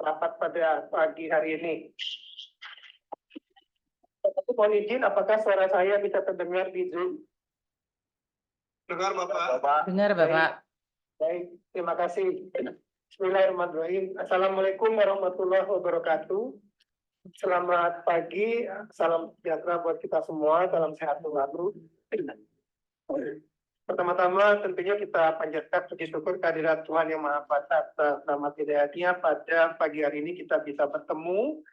rapat pada pagi hari ini. Mohon izin, apakah suara saya bisa terdengar di Zoom? Dengar Bapak. Dengar Bapak. Baik, terima kasih. Bismillahirrahmanirrahim. Assalamualaikum warahmatullahi wabarakatuh. Selamat pagi, salam sejahtera buat kita semua, salam sehat selalu. Pertama-tama tentunya kita panjatkan puji syukur kehadirat Tuhan Yang Maha Kuasa atas rahmat hidayah-Nya pada pagi hari ini kita bisa bertemu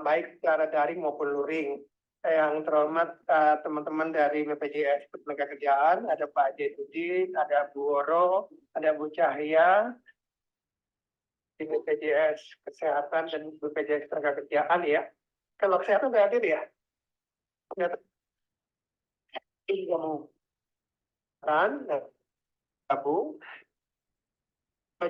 baik secara daring maupun luring. Yang terhormat teman-teman dari BPJS Ketenagakerjaan, ada Pak Jedudi, ada Bu Woro, ada Bu Cahya, di BPJS Kesehatan dan BPJS Ketenagakerjaan ya. Kalau kesehatan nggak hadir ya? Ini juga mau gabung.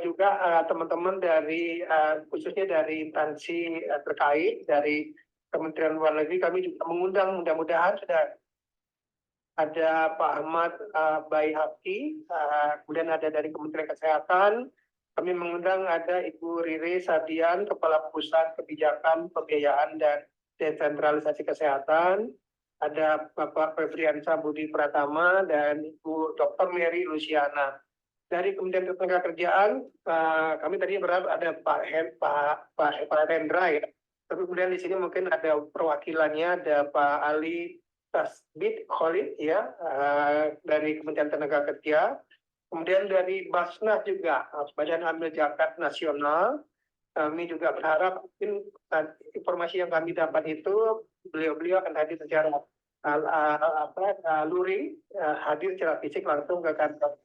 Juga teman-teman dari khususnya dari instansi terkait dari Kementerian Luar Negeri, kami juga mengundang, mudah-mudahan sudah ada Pak Ahmad Baihaqi, kemudian ada dari Kementerian Kesehatan, kami mengundang ada Ibu Riri Sadian, Kepala Pusat Kebijakan Pembiayaan dan Desentralisasi Kesehatan, ada Bapak Febriansyah Budi Pratama, dan Ibu Dr. Mary Luciana. Dari Kementerian Ketenagakerjaan, kami tadi berharap ada Pak Hendra ya. Tapi kemudian di sini mungkin ada perwakilannya, ada Pak Ali Tasbit Khalid ya, dari Kementerian Tenaga Kerja. Kemudian dari Basnas juga, Badan Amil Zakat Nasional. Kami juga berharap mungkin informasi yang kami dapat itu beliau-beliau akan hadir secara luring, hadir secara fisik langsung ke kantor.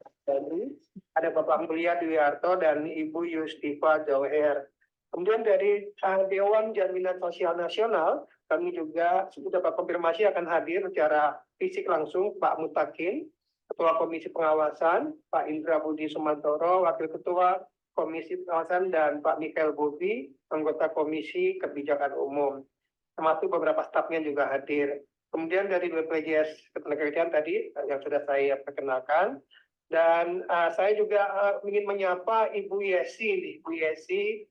Ada Bapak Mulia Dwiarto dan Ibu Yustifa Jauher. Kemudian dari Dewan Jaminan Sosial Nasional, kami juga sudah dapat konfirmasi akan hadir secara fisik langsung Pak Mutakin, Ketua Komisi Pengawasan, Pak Indra Budi Sumantoro, Wakil Ketua Komisi Pengawasan, dan Pak Mikael Bobi, anggota Komisi Kebijakan Umum. Termasuk beberapa stafnya juga hadir. Kemudian dari BPJS Ketenagakerjaan tadi yang sudah saya perkenalkan. Dan saya juga ingin menyapa Ibu Yesi, Ibu Yesi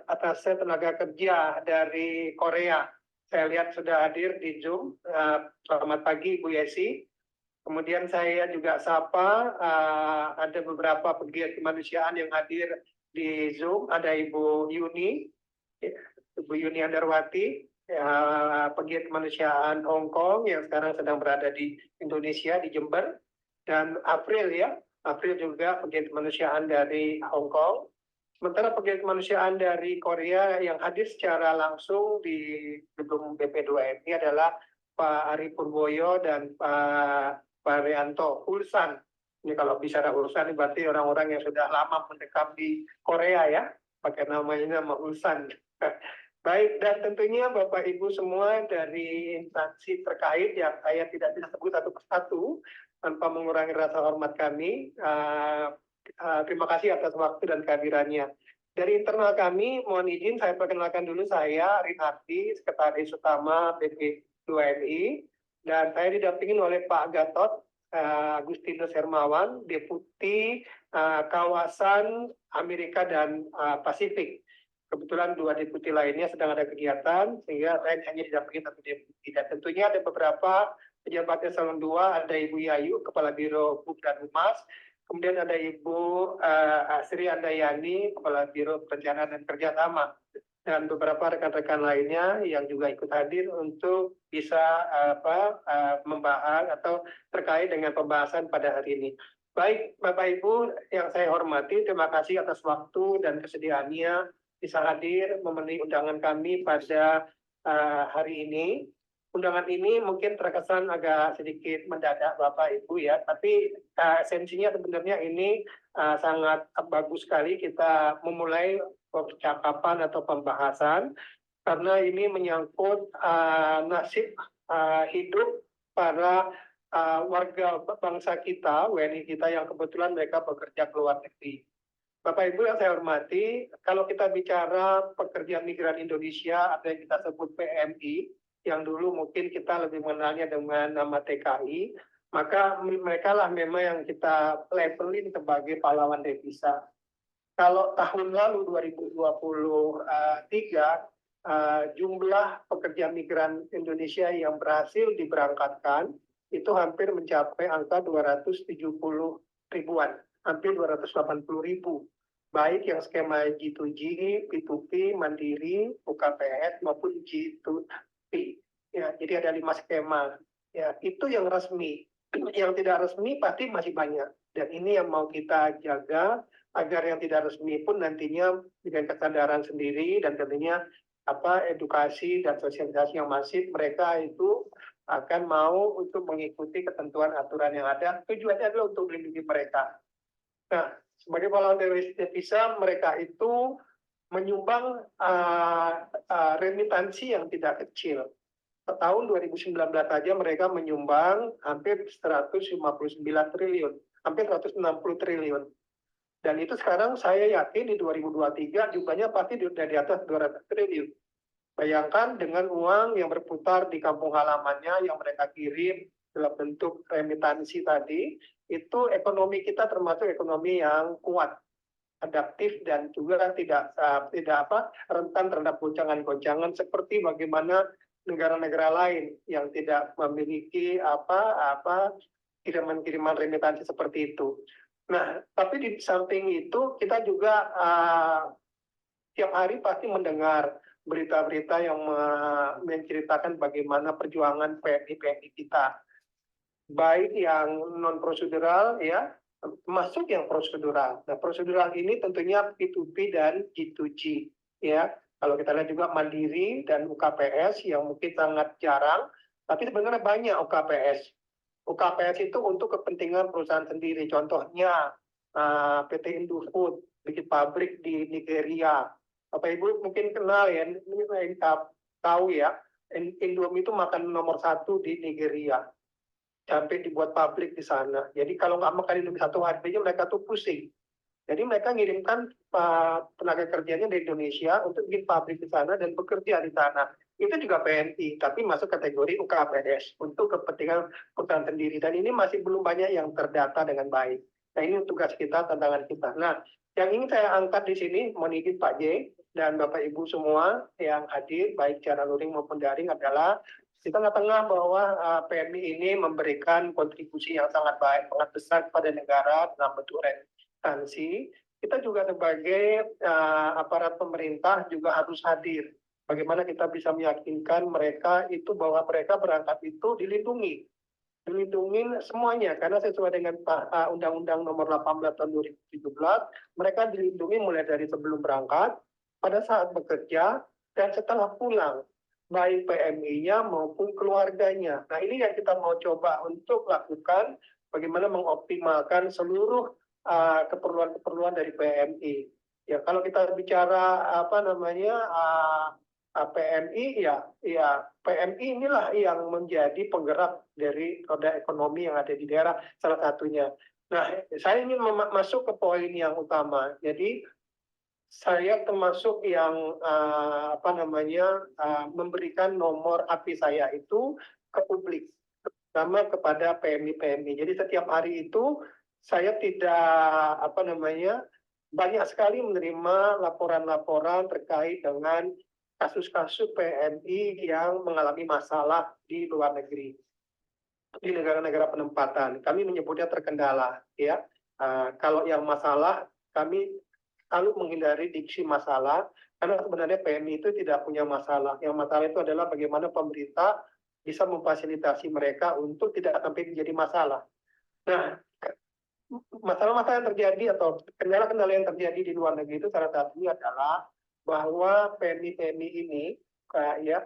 atas tenaga kerja dari Korea. Saya lihat sudah hadir di Zoom. Selamat pagi Ibu Yesi. Kemudian saya juga sapa ada beberapa pegiat kemanusiaan yang hadir di Zoom. Ada Ibu Yuni, Ibu Yuni Andarwati, pegiat kemanusiaan Hong Kong yang sekarang sedang berada di Indonesia, di Jember. Dan April ya, April juga pegiat kemanusiaan dari Hong Kong. Sementara pegiat kemanusiaan dari Korea yang hadir secara langsung di gedung BP2MI adalah Pak Ari Purboyo dan Pak Rianto Ulsan. Ini kalau bicara Ulsan berarti orang-orang yang sudah lama mendekam di Korea ya, pakai namanya nama Ulsan. Baik, dan tentunya Bapak Ibu semua dari instansi terkait yang saya tidak bisa sebut satu persatu tanpa mengurangi rasa hormat kami. Terima kasih atas waktu dan kehadirannya. Dari internal kami, mohon izin saya perkenalkan dulu, saya Rinardi, Sekretaris Utama BP2MI, dan saya didampingi oleh Pak Gatot Agustinus Hermawan, Deputi Kawasan Amerika dan Pasifik. Kebetulan dua deputi lainnya sedang ada kegiatan, sehingga saya hanya didampingi satu deputi. Dan tentunya ada beberapa pejabat eselon 2, ada Ibu Yayu, Kepala Biro Hub dan Humas, kemudian ada Ibu Sri Andayani, Kepala Biro Perencanaan dan Kerjasama, dan beberapa rekan-rekan lainnya yang juga ikut hadir untuk bisa membahas atau terkait dengan pembahasan pada hari ini. Baik, Bapak Ibu yang saya hormati, terima kasih atas waktu dan kesediaannya bisa hadir memenuhi undangan kami pada hari ini. Undangan ini mungkin terkesan agak sedikit mendadak Bapak Ibu ya, tapi esensinya sebenarnya ini sangat bagus sekali kita memulai percakapan atau pembahasan, karena ini menyangkut nasib hidup para warga bangsa kita, WNI kita yang kebetulan mereka bekerja ke luar negeri. Bapak Ibu yang saya hormati, kalau kita bicara pekerja migran Indonesia atau yang kita sebut PMI, yang dulu mungkin kita lebih mengenalnya dengan nama TKI, maka mereka lah memang yang kita labelin sebagai pahlawan devisa. Kalau tahun lalu 2023 jumlah pekerja migran Indonesia yang berhasil diberangkatkan itu hampir mencapai angka 270 ribuan, hampir 280 ribu. Baik yang skema G2G, P2P, Mandiri, UKPS maupun G2P. Ya, jadi ada 5 skema. Ya, itu yang resmi. Yang tidak resmi pasti masih banyak. Dan ini yang mau kita jaga agar yang tidak resmi pun nantinya dengan kesadaran sendiri dan tentunya edukasi dan sosialisasi yang masif, mereka itu akan mau untuk mengikuti ketentuan aturan yang ada. Tujuannya adalah untuk melindungi mereka. Nah, sebagai pahlawan devisa, mereka itu menyumbang remitansi yang tidak kecil. Tahun 2019 saja mereka menyumbang hampir 159 triliun, hampir 160 triliun. Dan itu sekarang saya yakin di 2023 jumlahnya pasti sudah di atas 200 triliun. Bayangkan dengan uang yang berputar di kampung halamannya yang mereka kirim dalam bentuk remitansi tadi, itu ekonomi kita termasuk ekonomi yang kuat, adaptif dan juga tidak rentan terhadap goncangan-goncangan seperti bagaimana negara-negara lain yang tidak memiliki kiriman-kiriman remitansi seperti itu. Nah, tapi di samping itu kita juga tiap hari pasti mendengar berita-berita yang menceritakan bagaimana perjuangan PMI kita, baik yang non prosedural ya, masuk yang prosedural. Nah, prosedural ini tentunya P2P dan G2G ya. Kalau kita lihat juga Mandiri dan UKPS yang mungkin sangat jarang, tapi sebenarnya banyak UKPS. UKPS itu untuk kepentingan perusahaan sendiri. Contohnya PT Indofood bikin pabrik di Nigeria. Bapak Ibu mungkin kenal ya, ini kita tahu ya, Indomie itu makan nomor 1 di Nigeria. Sampai dibuat pabrik di sana. Jadi kalau nggak makan Indomie 1 hari aja mereka tuh pusing. Jadi mereka ngirimkan tenaga kerjanya dari Indonesia untuk bikin pabrik di sana dan bekerja di sana. Itu juga PNI, tapi masuk kategori UKPS untuk kepentingan perusahaan sendiri. Dan ini masih belum banyak yang terdata dengan baik. Nah ini tugas kita, tantangan kita. Nah, yang ingin saya angkat di sini, mohon izin Pak J dan Bapak Ibu semua yang hadir, baik secara luring maupun daring adalah di tengah-tengah bahwa PMI ini memberikan kontribusi yang sangat baik, sangat besar kepada negara dalam bentuk remitansi. Kita juga sebagai aparat pemerintah juga harus hadir. Bagaimana kita bisa meyakinkan mereka itu bahwa mereka berangkat itu dilindungi semuanya, karena sesuai dengan Undang-Undang Nomor 18 Tahun 2017, mereka dilindungi mulai dari sebelum berangkat, pada saat bekerja, dan setelah pulang, baik PMI-nya maupun keluarganya. Nah ini yang kita mau coba untuk lakukan, bagaimana mengoptimalkan seluruh keperluan-keperluan dari PMI. Ya kalau kita bicara PMI ya PMI inilah yang menjadi penggerak dari roda ekonomi yang ada di daerah salah satunya. Nah, saya ingin masuk ke poin yang utama. Jadi saya termasuk yang memberikan nomor API saya itu ke publik, terutama kepada PMI. Jadi setiap hari itu saya tidak banyak sekali menerima laporan-laporan terkait dengan kasus-kasus PMI yang mengalami masalah di luar negeri, di negara-negara penempatan. Kami menyebutnya terkendala, ya. Kalau yang masalah, kami selalu menghindari diksi masalah, karena sebenarnya PMI itu tidak punya masalah. Yang masalah itu adalah bagaimana pemerintah bisa memfasilitasi mereka untuk tidak sampai menjadi masalah. Nah, masalah-masalah yang terjadi atau kendala-kendala yang terjadi di luar negeri itu salah satunya adalah bahwa PMI ini ya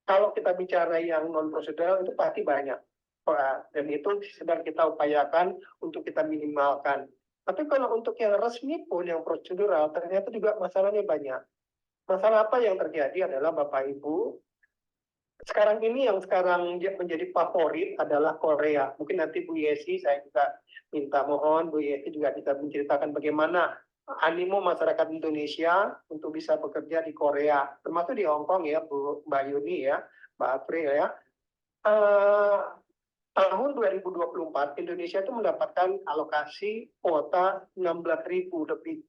kalau kita bicara yang non prosedural itu pasti banyak dan itu sedang kita upayakan untuk kita minimalkan. Tapi kalau untuk yang resmi pun yang prosedural ternyata juga masalahnya banyak. Masalah apa yang terjadi adalah Bapak Ibu, sekarang ini yang sekarang menjadi favorit adalah Korea. Mungkin nanti Bu Yesi saya juga minta mohon Bu Yesi juga bisa menceritakan bagaimana animo masyarakat Indonesia untuk bisa bekerja di Korea, termasuk di Hong Kong ya, Mbak Yuni ya, Mbak April ya. Tahun 2024 Indonesia itu mendapatkan alokasi kuota 16.000 lebih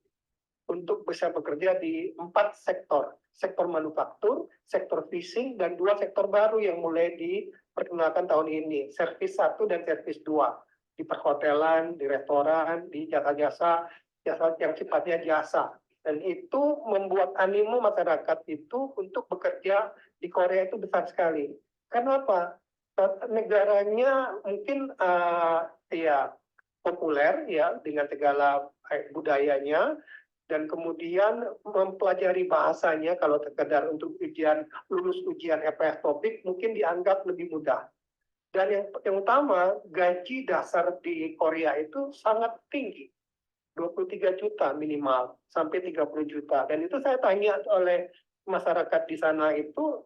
untuk bisa bekerja di 4 sektor manufaktur, sektor fishing, dan 2 sektor baru yang mulai diperkenalkan tahun ini, servis 1 dan servis 2, di perhotelan, di restoran, di jasa-jasa yang sifatnya jasa. Dan itu membuat animo masyarakat itu untuk bekerja di Korea itu besar sekali. Kenapa? Negaranya mungkin ya populer ya dengan segala budayanya, dan kemudian mempelajari bahasanya kalau sekedar untuk lulus ujian FPS topik mungkin dianggap lebih mudah. Dan yang utama, gaji dasar di Korea itu sangat tinggi, 23 juta minimal sampai 30 juta. Dan itu saya tanya oleh masyarakat di sana itu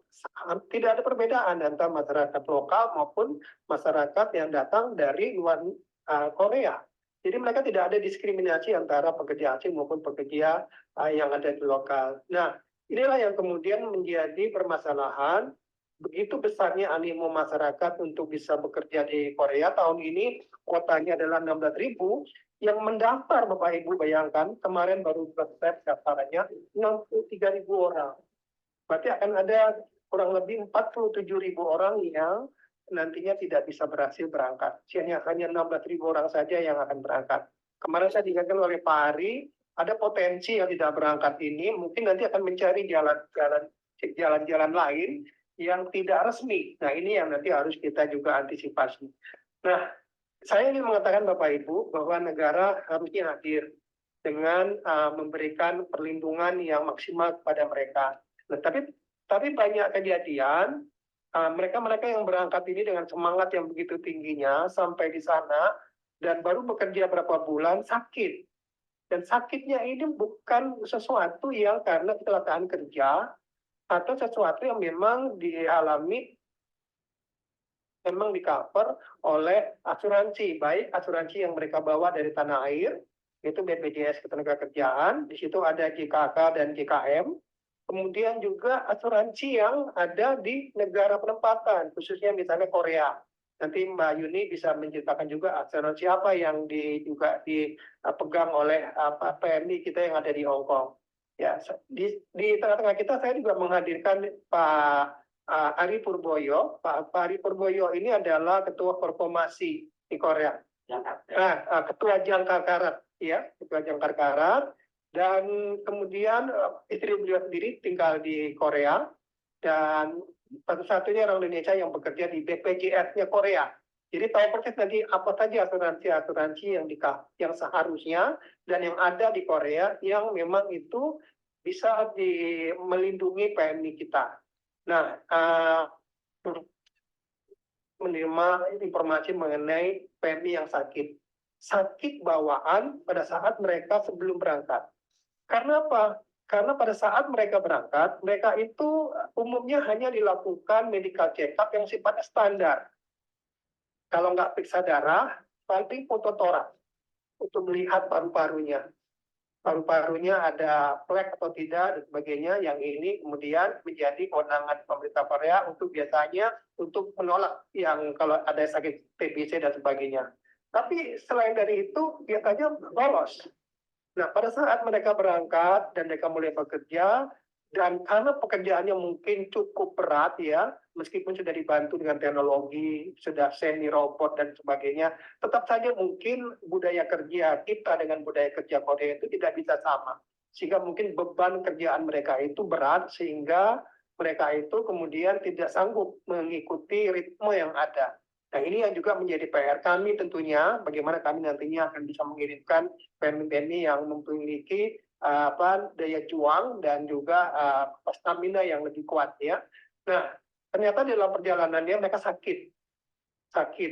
tidak ada perbedaan antara masyarakat lokal maupun masyarakat yang datang dari luar Korea. Jadi mereka tidak ada diskriminasi antara pekerja asing maupun pekerja yang ada di lokal. Nah, inilah yang kemudian menjadi permasalahan. Begitu besarnya animo masyarakat untuk bisa bekerja di Korea. Tahun ini kuotanya adalah 16.000, yang mendaftar Bapak Ibu bayangkan, kemarin baru selesai daftarannya 63.000 orang. Berarti akan ada kurang lebih 47.000 orang yang nantinya tidak bisa berhasil berangkat. Hanya 16.000 orang saja yang akan berangkat. Kemarin saya diingatkan oleh Pak Ari, ada potensi yang tidak berangkat ini, mungkin nanti akan mencari jalan-jalan lain yang tidak resmi. Nah, ini yang nanti harus kita juga antisipasi. Nah, saya ingin mengatakan Bapak Ibu bahwa negara harusnya hadir dengan memberikan perlindungan yang maksimal kepada mereka. Nah, tapi banyak kejadian mereka yang berangkat ini dengan semangat yang begitu tingginya sampai di sana dan baru bekerja berapa bulan sakit. Dan sakitnya ini bukan sesuatu yang karena kecelakaan kerja atau sesuatu yang memang dialami, memang di-cover oleh asuransi, baik asuransi yang mereka bawa dari tanah air, yaitu BPJS Ketenagakerjaan, di situ ada JKK dan JKM, kemudian juga asuransi yang ada di negara penempatan, khususnya misalnya Korea. Nanti Mbak Yuni bisa menceritakan juga asuransi apa yang juga dipegang oleh PMI kita yang ada di Hong Kong. Ya, di tengah-tengah kita saya juga menghadirkan Pak Ari Purboyo. Pak Ari Purboyo ini adalah Ketua Performasi di Korea. Ketua Jangkar Karat, ya, Ketua Jangkar Karat. Dan kemudian istri beliau sendiri tinggal di Korea. Dan satu-satunya orang Indonesia yang bekerja di BPJS-nya Korea. Jadi tahu persis nanti apa saja asuransi yang seharusnya dan yang ada di Korea yang memang itu bisa melindungi PMI kita. Nah, menerima informasi mengenai PMI yang sakit bawaan pada saat mereka sebelum berangkat. Karena apa? Karena pada saat mereka berangkat, mereka itu umumnya hanya dilakukan medical check-up yang sifatnya standar. Kalau nggak periksa darah, paling foto toraks untuk melihat paru-parunya. Paru-parunya ada flek atau tidak, dan sebagainya. Yang ini kemudian menjadi kewenangan pemerintah Korea untuk biasanya untuk menolak yang kalau ada sakit TBC dan sebagainya. Tapi selain dari itu, biasanya lolos. Nah, pada saat mereka berangkat dan mereka mulai bekerja, dan karena pekerjaannya mungkin cukup berat ya, meskipun sudah dibantu dengan teknologi, sudah semi robot dan sebagainya, tetap saja mungkin budaya kerja kita dengan budaya kerja Korea itu tidak bisa sama. Sehingga mungkin beban kerjaan mereka itu berat, sehingga mereka itu kemudian tidak sanggup mengikuti ritme yang ada. Nah, ini yang juga menjadi PR kami tentunya, bagaimana kami nantinya akan bisa mengirimkan PMI yang memiliki daya juang dan juga stamina yang lebih kuat ya. Nah, ternyata dalam perjalanannya mereka sakit,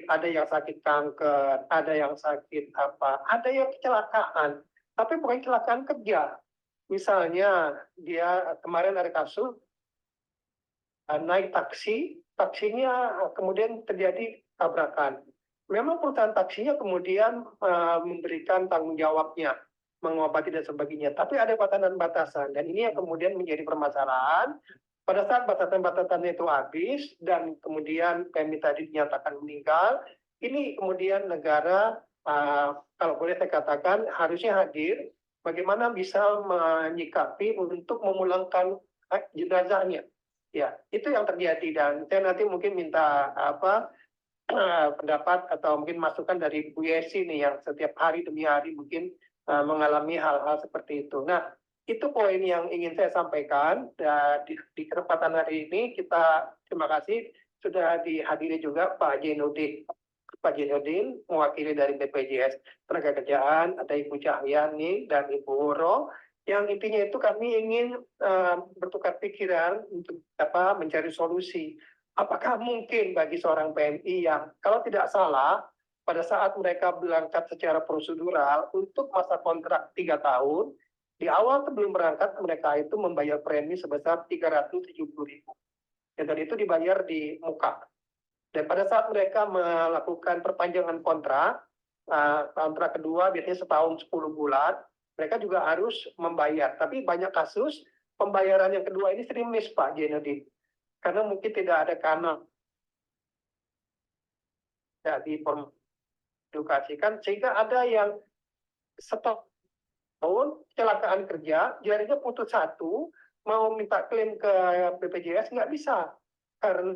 ada yang sakit kanker, ada yang sakit ada yang kecelakaan, tapi bukan kecelakaan kerja. Misalnya dia kemarin ada kasus naik taksinya kemudian terjadi tabrakan. Memang perusahaan taksinya kemudian memberikan tanggung jawabnya, mengobati dan sebagainya. Tapi ada batasan-batasan, dan ini yang kemudian menjadi permasalahan. Pada saat batasan-batasan itu habis, dan kemudian PMI tadi dinyatakan meninggal, ini kemudian negara, kalau boleh saya katakan, harusnya hadir bagaimana bisa menyikapi untuk memulangkan jenazahnya. Ya, itu yang terjadi dan saya nanti mungkin minta pendapat atau mungkin masukan dari Bu Yesi nih yang setiap hari demi hari mungkin mengalami hal-hal seperti itu. Nah, itu poin yang ingin saya sampaikan. Dan di kesempatan hari ini kita terima kasih sudah dihadiri juga Pak Jainuddin. Pak Jainuddin mewakili dari BPJS Tenaga-Kerjaan, ada Ibu Cahyani dan Ibu Woro. Yang intinya itu kami ingin bertukar pikiran untuk mencari solusi. Apakah mungkin bagi seorang PMI yang kalau tidak salah pada saat mereka berangkat secara prosedural untuk masa kontrak 3 tahun, di awal sebelum berangkat mereka itu membayar premi sebesar 370.000. Dan itu dibayar di muka. Dan pada saat mereka melakukan perpanjangan kontrak kedua biasanya setahun 10 bulan, mereka juga harus membayar. Tapi banyak kasus pembayaran yang kedua ini sering miss Pak Jainuddin. Karena mungkin tidak ada kanal di edukasikan sehingga ada yang setahun kecelakaan kerja jadinya putus satu mau minta klaim ke BPJS nggak bisa karena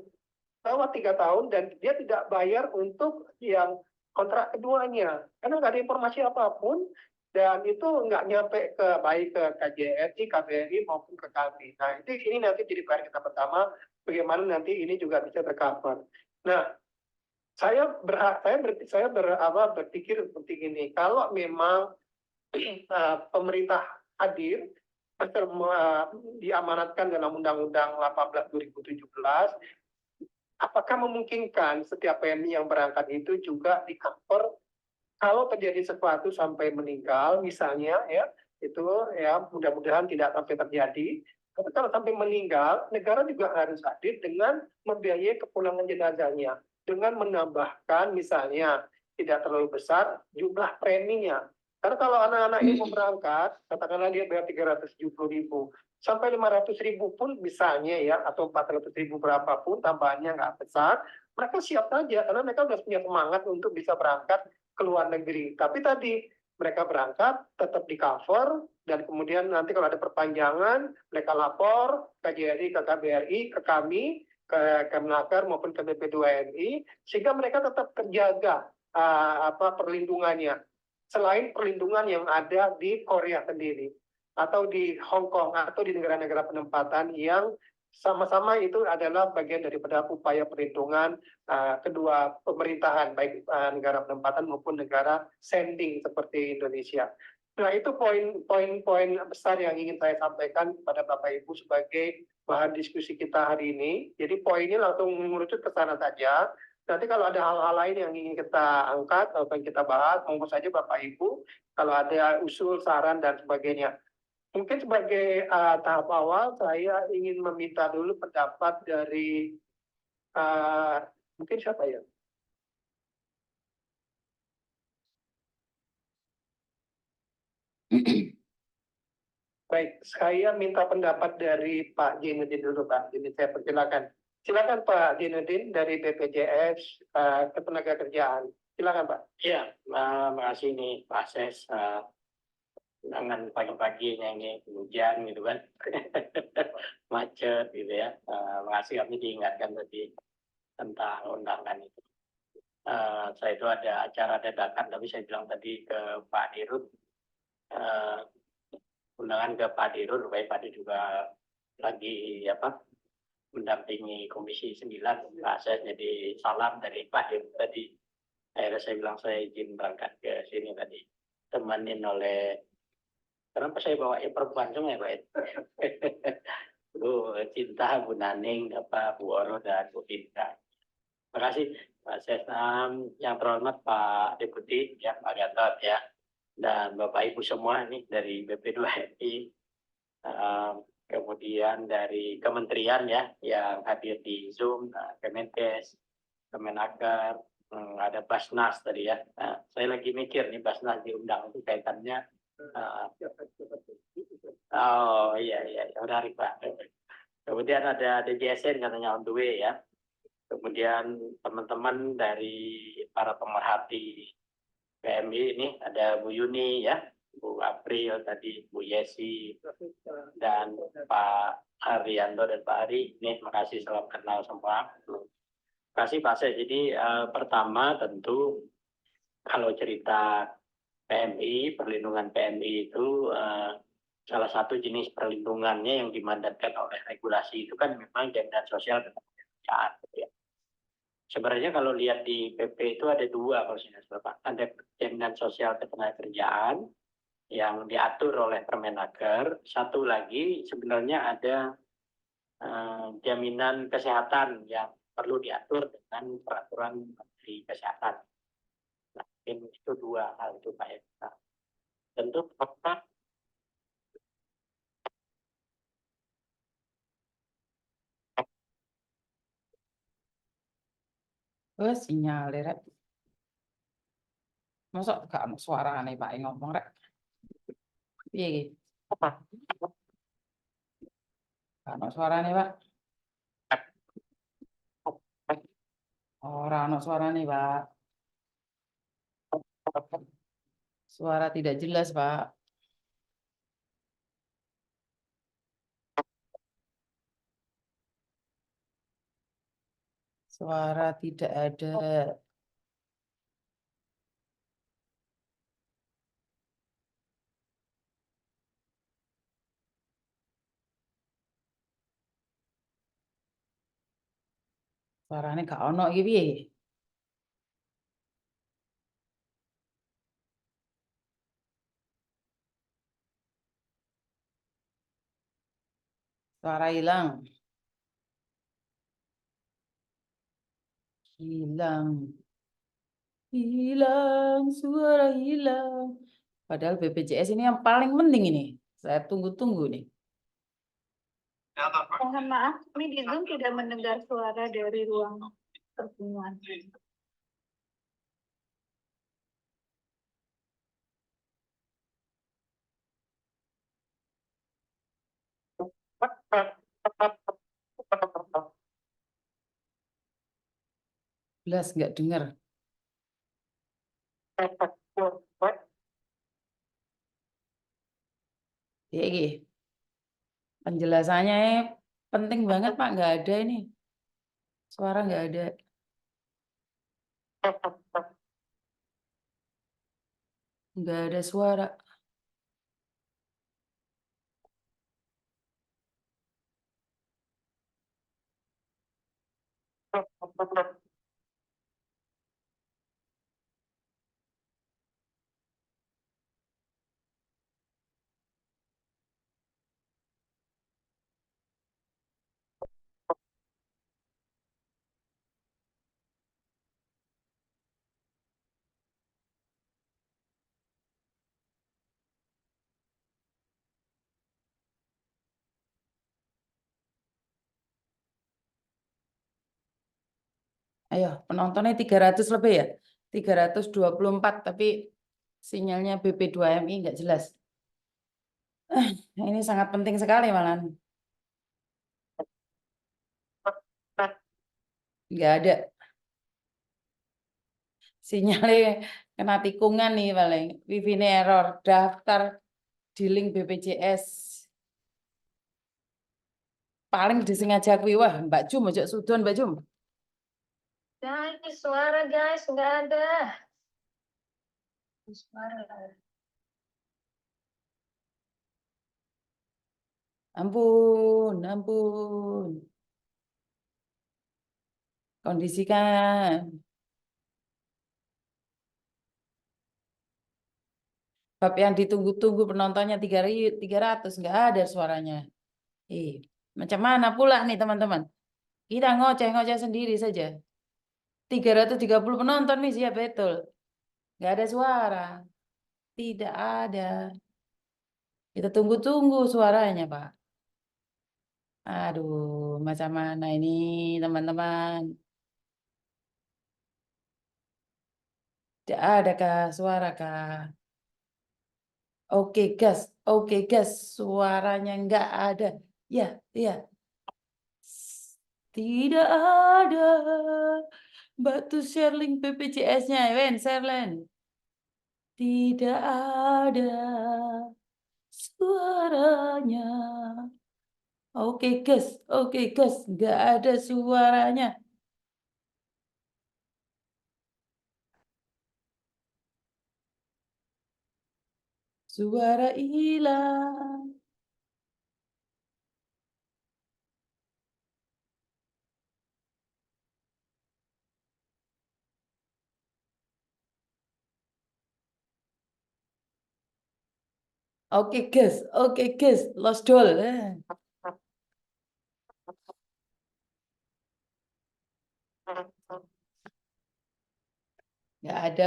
lewat 3 tahun dan dia tidak bayar untuk yang kontrak keduanya karena nggak ada informasi apapun dan itu nggak nyampe ke baik ke KJRI, KBRI maupun ke kami. Nah ini nanti jadi PR kita pertama bagaimana nanti ini juga bisa tercover. Nah saya berpikir seperti ini kalau memang pemerintah hadir diamanatkan dalam Undang-Undang 18/2017, apakah memungkinkan setiap PMI yang berangkat itu juga di-cover kalau terjadi sesuatu sampai meninggal, misalnya ya itu ya mudah-mudahan tidak sampai terjadi. Tapi kalau sampai meninggal, negara juga harus hadir dengan membiayai kepulangan jenazahnya dengan menambahkan misalnya tidak terlalu besar jumlah preminya. Karena kalau anak-anak ini mau berangkat, katakanlah dia bayar 370.000 sampai 500.000 pun misalnya ya, atau 400.000 berapapun tambahannya nggak besar, mereka siap saja karena mereka sudah punya semangat untuk bisa berangkat ke luar negeri. Tapi tadi mereka berangkat tetap di cover dan kemudian nanti kalau ada perpanjangan mereka lapor ke KJRI, ke KBRI, ke kami, ke Kemenaker maupun ke BP2MI sehingga mereka tetap terjaga perlindungannya. Selain perlindungan yang ada di Korea sendiri atau di Hong Kong atau di negara-negara penempatan yang sama-sama itu adalah bagian daripada upaya perlindungan kedua pemerintahan baik negara penempatan maupun negara sending seperti Indonesia. Nah itu poin-poin besar yang ingin saya sampaikan kepada Bapak Ibu sebagai bahan diskusi kita hari ini. Jadi poinnya langsung mengerucut ke sana saja. Nanti kalau ada hal-hal lain yang ingin kita angkat atau yang kita bahas, monggo saja Bapak Ibu. Kalau ada usul, saran dan sebagainya. Mungkin sebagai tahap awal, saya ingin meminta dulu pendapat dari mungkin siapa ya? Baik, saya minta pendapat dari Pak Jainuddin dulu, Pak. Jadi saya persilakan. Silakan Pak Jainuddin dari BPJS Ketenagakerjaan. Silakan Pak. Iya, makasih nih Pak Ses. Dengan pagi-paginya ini hujan gitu kan, macet gitu ya. Makasih kami diingatkan tadi tentang undangan itu. Saya itu ada acara dadakan, tapi saya bilang tadi ke Pak Dirut, undangan ke Pak Dirut, supaya Pak Dirut juga lagi mendampingi Komisi 9. Nah, saya jadi salam dari Pak Dirut tadi. Akhirnya saya bilang saya izin berangkat ke sini tadi, temanin oleh, kenapa saya bawa perempuan semua ya Pak? Bu Cinta, Bu Naning, Bu Oro, dan Bu Pinta. Terima kasih Pak Sesam, yang terhormat Pak Deputi, ya Pak Gatot ya, dan Bapak Ibu semua nih dari BP2MI, kemudian dari kementerian ya yang hadir di Zoom, Kemenkes, Kemenaker, ada Basnas tadi ya. Saya lagi mikir nih Basnas diundang itu kaitannya. Oh iya, menarik Pak. Kemudian ada DJSN katanya on the way ya. Kemudian teman-teman dari para pemerhati PMI ini ada Bu Yuni ya, Bu April tadi, Bu Yesi, dan Pak Arianto dan Pak Ari. Ini makasih, salam kenal semua. Terima kasih Pak Ses. Jadi pertama tentu kalau cerita PMI, perlindungan PMI itu salah satu jenis perlindungannya yang dimandatkan oleh regulasi itu kan memang jaminan sosial ketenagakerjaan. Ya. Sebenarnya kalau lihat di PP itu ada dua kalau saya Bapak. Ada jaminan sosial ketenagakerjaan yang diatur oleh Permenaker. Satu lagi sebenarnya ada jaminan kesehatan yang perlu diatur dengan peraturan Menteri Kesehatan. Nah, itu dua hal itu Pak Eka. Tentu Bapak sinyal rek. Masa gak ada suara nih Pak ngomong rek. Piye iki? Gak ada suara nih Pak. Ora ada suara nih Pak. Suara tidak jelas Pak. Suara tidak ada. Suaranya gak ono iki piye? Suara hilang. Hilang. Hilang, suara hilang. Padahal BPJS ini yang paling penting ini. Saya tunggu-tunggu nih. Mohon maaf, kami di Zoom tidak mendengar suara dari ruang pertemuan. Jelas nggak dengar. Iki. Penjelasannya penting banget Pak, nggak ada ini. Suara nggak ada. Nggak ada suara. Ayo, penontonnya 300 lebih ya. 324, tapi sinyalnya BP2MI nggak jelas. Ini sangat penting sekali malah. Nggak ada. Sinyalnya kena tikungan nih paling. Wifi ini error. Daftar di link BPJS. Paling disengaja kuwi. Wah, Mbak Jum, ojo sudon Mbak Jum. Guys, suara guys, nggak ada. Suara. Ampun, ampun. Kondisikan. Bab yang ditunggu-tunggu penontonnya 300, nggak ada suaranya. Macam mana pula nih teman-teman? Kita ngoceh-ngoceh sendiri saja. 330 penonton nih siap betul. Nggak ada suara. Tidak ada. Kita tunggu-tunggu suaranya, Pak. Aduh, macam mana ini teman-teman? Tidak ada kah suara kah? Oke, gas, suaranya nggak ada. Ya, iya. Tidak ada. Batu share link BPJS-nya, Wen, share link. Tidak ada suaranya. Oke guys, nggak ada suaranya. Suara hilang. Oke guys, lost doll. Nggak ada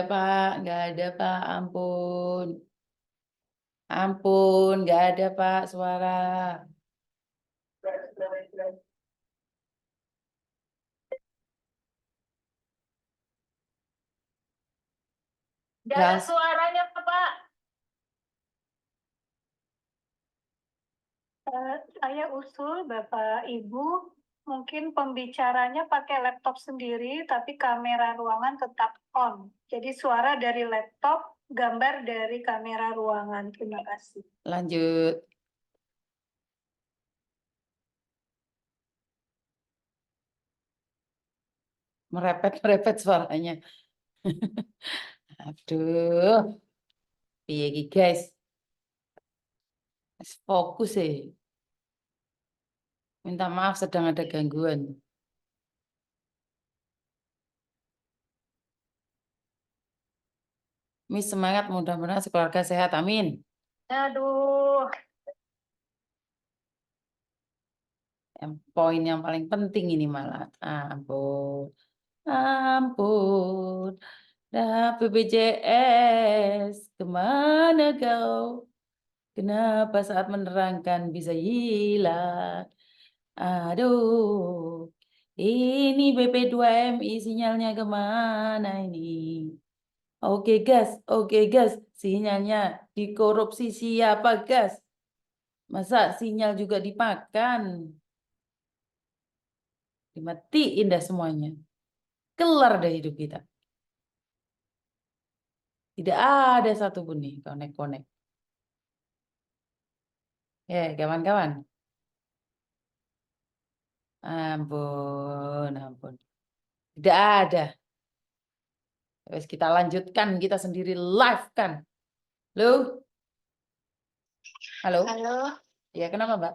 Pak, ampun. Ampun, nggak ada Pak suara. Nggak ada Gas. suaranya Pak. Saya usul Bapak Ibu, mungkin pembicaranya pakai laptop sendiri, tapi kamera ruangan tetap on. Jadi suara dari laptop, gambar dari kamera ruangan. Terima kasih. Lanjut. Merepet suaranya. Aduh. Piye iki, guys? Fokus sih. Minta maaf sedang ada gangguan. Miss semangat, mudah-mudahan sekeluarga sehat. Amin. Aduh, Poin yang paling penting ini malah. Ampun. Ampun. Dah BPJS, kemana kau? Kenapa saat menerangkan bisa hilang? Aduh, ini BP2MI sinyalnya kemana ini? Oke gas, sinyalnya dikorupsi siapa gas? Masa sinyal juga dimakan? Dimatiin dah semuanya. Kelar deh hidup kita. Tidak ada satupun nih konek-konek. Ya, kawan-kawan. Ampun. Tidak ada. Terus kita lanjutkan, kita sendiri live kan. Halo? Halo? halo. Ya, kenapa, Mbak?